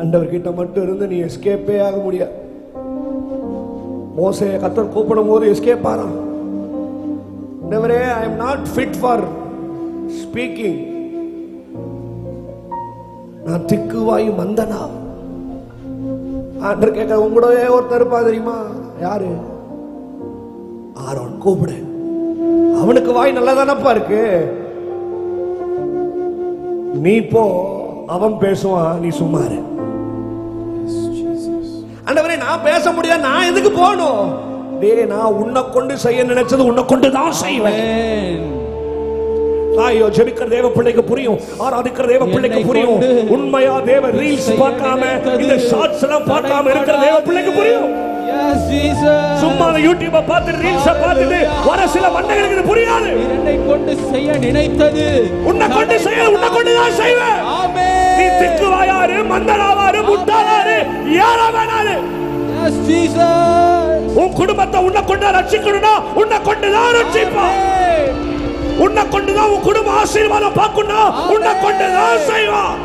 ஆண்டவர்கிட்ட மட்டும் இருந்து நீ எஸ்கேப்பே ஆக முடியாது. மோசேயை கர்த்தர் கூப்பிடும் போது எஸ்கேப் ஆறான். ஆண்டவரே, I am not fit for speaking. நான் திக்குவாய் மந்தனா. ஆண்டவர் கேட்க, உங்களோட ஒருத்தர் இருப்பா தெரியுமா? யாரு? ஆரோன். கூப்பிடு. அவனுக்கு வாய் நல்லதானப்பா இருக்கு. நீ போ, அவன் பேசுவான், நீ சும்மா இரு. ஆண்டவரே, நான் பேச முடியாது, நான் எதுக்கு போகணும்? டேய், நான் உன்னை கொண்டு செய்ய நினைச்சது உன்னை கொண்டு தான் செய்வேன். ஐயோ, ஜெபிக்கிற தேவ பிள்ளைக்கு புரியும், ஆராதிக்கிற தேவ பிள்ளைக்கு புரியும். உண்மையா தேவ ரீல்ஸ் பார்க்காம, இந்த ஷார்ட்ஸ் எல்லாம் பார்க்காம இருக்கிற தேவ பிள்ளைக்கு புரியும். சும்மா யூடியூப பார்த்து ரீல்ஸ் பார்த்துட்டு வர சில மண்டைகளுக்கு இது புரியாது. என்னை கொண்டு செய்ய நினைத்தது உன்னை கொண்டு செய்ய, உன்னை கொண்டு தான் செய்வேன். ஆமென். நீ திக்குவாயாரு, மந்தனாவாரு, முட்டாளாரு, யாரா வேணாலும், எஸ் ஜீசஸ், உன் குடும்பத்தை உன்னை கொண்டு ரட்சிக்கணும்னா உன்னை கொண்டு தான் ரட்சிப்பான். உன்னை கொண்டு தான் உன் குடும்ப ஆசீர்வாதம் பார்க்கணும், உன்னை கொண்டு தான் செய்வான்.